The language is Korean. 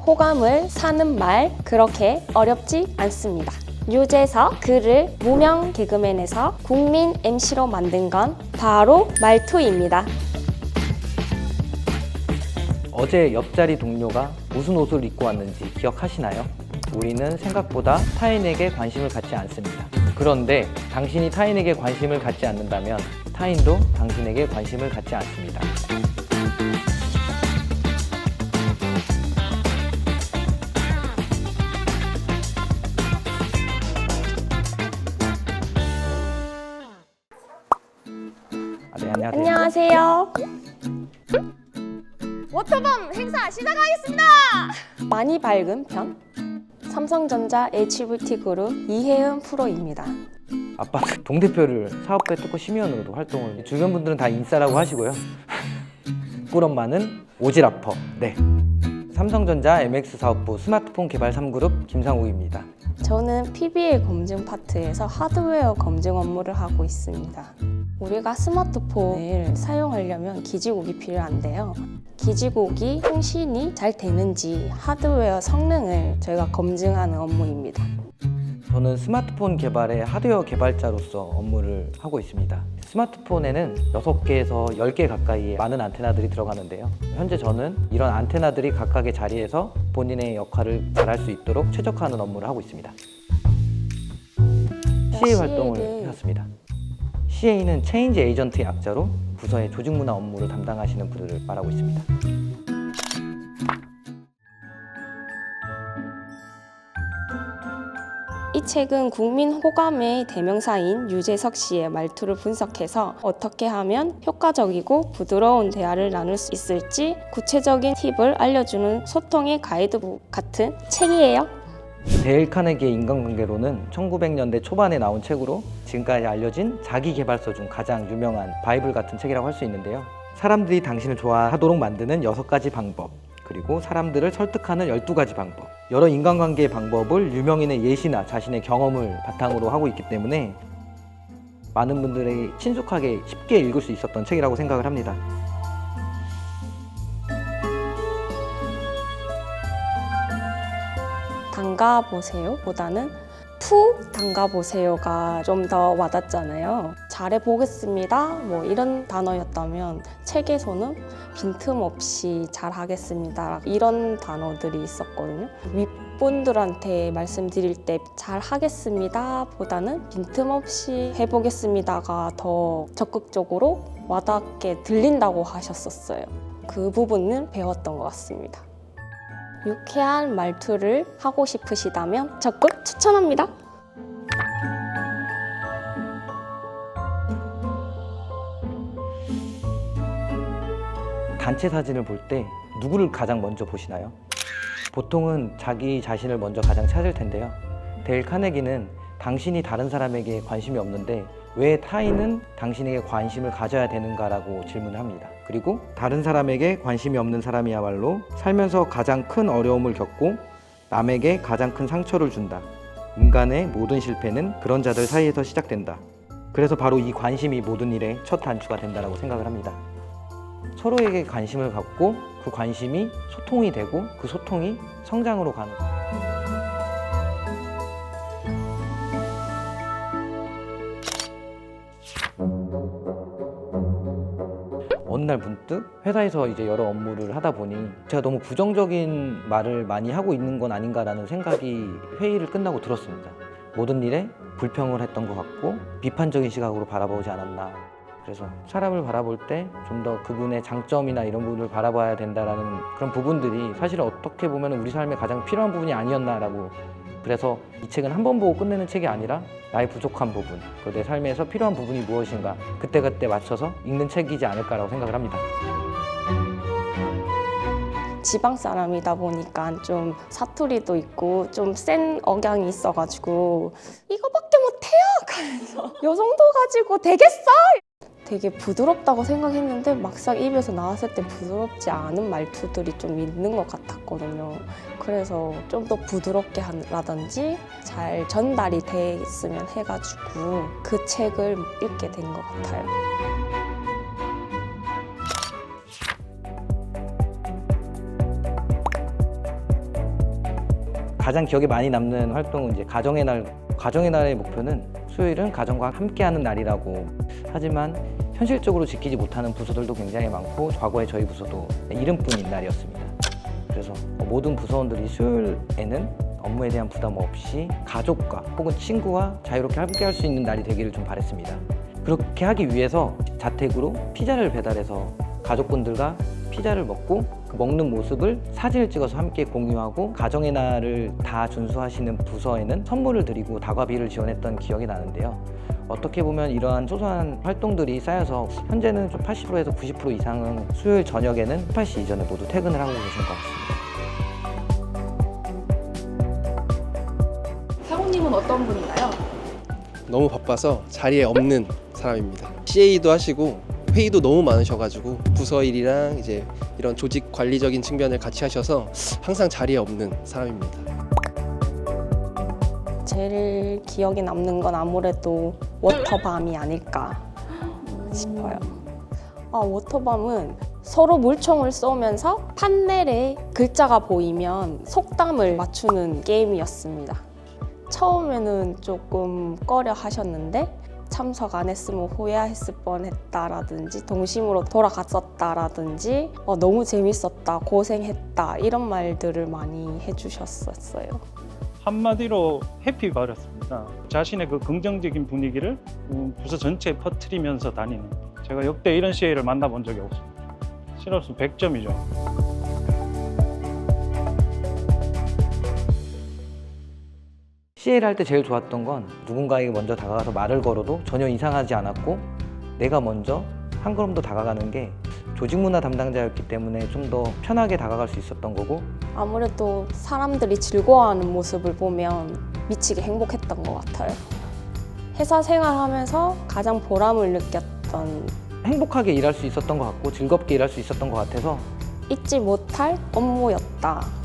호감을 사는 말 그렇게 어렵지 않습니다. 유재석 그를 무명 개그맨에서 국민 MC로 만든 건 바로 말투입니다. 어제 옆자리 동료가 무슨 옷을 입고 왔는지 기억하시나요? 우리는 생각보다 타인에게 관심을 갖지 않습니다. 그런데 당신이 타인에게 관심을 갖지 않는다면 타인도 당신에게 관심을 갖지 않습니다. 네, 안녕하세요. 안녕하세요. 워터밤 행사 시작하겠습니다. 많이 밝은 편 삼성전자 HVT 그룹 이혜은 프로입니다. 아빠 동대표를 사업부의 토크 심의원으로도 활동을, 주변 분들은 다 인싸라고 하시고요. 꿀엄마는 오지라퍼. 네. 삼성전자 MX 사업부 스마트폰 개발 3그룹 김상욱입니다. 저는 PBA 검증 파트에서 하드웨어 검증 업무를 하고 있습니다. 우리가 스마트폰을 사용하려면 기지국이 필요한데요. 기지국이 통신이 잘 되는지 하드웨어 성능을 저희가 검증하는 업무입니다. 저는 스마트폰 개발의 하드웨어 개발자로서 업무를 하고 있습니다. 스마트폰에는 6개에서 10개 가까이의 많은 안테나들이 들어가는데요. 현재 저는 이런 안테나들이 각각의 자리에서 본인의 역할을 잘할 수 있도록 최적화하는 업무를 하고 있습니다. CA 활동을 해왔습니다. CA는 체인지 에이전트 약자로 부서의 조직문화 업무를 담당하시는 분들을 말하고 있습니다. 이 책은 국민 호감의 대명사인 유재석 씨의 말투를 분석해서 어떻게 하면 효과적이고 부드러운 대화를 나눌 수 있을지 구체적인 팁을 알려주는 소통의 가이드북 같은 책이에요. 데일 카네기의 인간관계론은 1900년대 초반에 나온 책으로 지금까지 알려진 자기계발서 중 가장 유명한 바이블 같은 책이라고 할 수 있는데요. 사람들이 당신을 좋아하도록 만드는 6가지 방법, 그리고 사람들을 설득하는 12가지 방법, 여러 인간관계의 방법을 유명인의 예시나 자신의 경험을 바탕으로 하고 있기 때문에 많은 분들이 친숙하게 쉽게 읽을 수 있었던 책이라고 생각을 합니다. 담가보세요 보다는 푸 담가보세요가 좀 더 와닿잖아요. 잘해보겠습니다 뭐 이런 단어였다면 책에서는 빈틈없이 잘하겠습니다 이런 단어들이 있었거든요. 윗분들한테 말씀드릴 때 잘하겠습니다 보다는 빈틈없이 해보겠습니다가 더 적극적으로 와닿게 들린다고 하셨었어요. 그 부분을 배웠던 것 같습니다. 유쾌한 말투를 하고 싶으시다면 적극 추천합니다. 단체 사진을 볼 때 누구를 가장 먼저 보시나요? 보통은 자기 자신을 먼저 가장 찾을 텐데요. 데일 카네기는 당신이 다른 사람에게 관심이 없는데 왜 타인은 당신에게 관심을 가져야 되는가라고 질문을 합니다. 그리고 다른 사람에게 관심이 없는 사람이야말로 살면서 가장 큰 어려움을 겪고 남에게 가장 큰 상처를 준다. 인간의 모든 실패는 그런 자들 사이에서 시작된다. 그래서 바로 이 관심이 모든 일의 첫 단추가 된다고 생각을 합니다. 서로에게 관심을 갖고 그 관심이 소통이 되고 그 소통이 성장으로 가는 거예요. 어느 날 문득 회사에서 이제 여러 업무를 하다 보니 제가 너무 부정적인 말을 많이 하고 있는 건 아닌가라는 생각이 회의를 끝나고 들었습니다. 모든 일에 불평을 했던 것 같고 비판적인 시각으로 바라보지 않았나. 그래서 사람을 바라볼 때 좀 더 그분의 장점이나 이런 부분을 바라봐야 된다라는 그런 부분들이 사실 어떻게 보면 우리 삶에 가장 필요한 부분이 아니었나라고. 그래서 이 책은 한 번 보고 끝내는 책이 아니라 나의 부족한 부분, 내 삶에서 필요한 부분이 무엇인가 그때그때 맞춰서 읽는 책이지 않을까라고 생각을 합니다. 지방 사람이다 보니까 좀 사투리도 있고 좀 센 억양이 있어가지고 이거밖에 못해요! 그래서 요 정도 가지고 되겠어? 되게 부드럽다고 생각했는데 막상 입에서 나왔을 때 부드럽지 않은 말투들이 좀 있는 것 같았거든요. 그래서 좀 더 부드럽게 하라든지 잘 전달이 됐으면 해가지고 그 책을 읽게 된 것 같아요. 가장 기억에 많이 남는 활동은 이제 가정의 날. 가정의 날의 목표는 수요일은 가정과 함께하는 날이라고. 하지만 현실적으로 지키지 못하는 부서들도 굉장히 많고 과거에 저희 부서도 이름뿐인 날이었습니다. 그래서 모든 부서원들이 수요일에는 업무에 대한 부담 없이 가족과 혹은 친구와 자유롭게 함께할 수 있는 날이 되기를 좀 바랬습니다. 그렇게 하기 위해서 자택으로 피자를 배달해서 가족분들과 피자를 먹고 그 먹는 모습을 사진을 찍어서 함께 공유하고 가정의 날을 다 준수하시는 부서에는 선물을 드리고 다과비를 지원했던 기억이 나는데요. 어떻게 보면 이러한 소소한 활동들이 쌓여서 현재는 좀 80%에서 90% 이상은 수요일 저녁에는 8시 이전에 모두 퇴근을 하고 계신 것 같습니다. 사모님은 어떤 분인가요? 너무 바빠서 자리에 없는 사람입니다. CA도 하시고 회의도 너무 많으셔가지고 부서 일이랑 이제 이런 조직 관리적인 측면을 같이 하셔서 항상 자리에 없는 사람입니다. 제일 기억에 남는 건 아무래도 워터밤이 아닐까 싶어요. 워터밤은 서로 물총을 쏘면서 판넬에 글자가 보이면 속담을 맞추는 게임이었습니다. 처음에는 조금 꺼려 하셨는데 참석 안 했으면 후회했을 뻔했다라든지 동심으로 돌아갔었다라든지 너무 재밌었다, 고생했다 이런 말들을 많이 해주셨었어요. 한마디로 해피바였습니다. 자신의 그 긍정적인 분위기를 부서 전체에 퍼뜨리면서 다니는, 제가 역대 이런 CA를 만나본 적이 없습니다. 실업수 100점이죠. CA를 할 때 제일 좋았던 건 누군가에게 먼저 다가가서 말을 걸어도 전혀 이상하지 않았고 내가 먼저 한 걸음 더 다가가는 게 조직 문화 담당자였기 때문에 좀 더 편하게 다가갈 수 있었던 거고, 아무래도 사람들이 즐거워하는 모습을 보면 미치게 행복했던 것 같아요. 회사 생활하면서 가장 보람을 느꼈던, 행복하게 일할 수 있었던 것 같고 즐겁게 일할 수 있었던 것 같아서 잊지 못할 업무였다.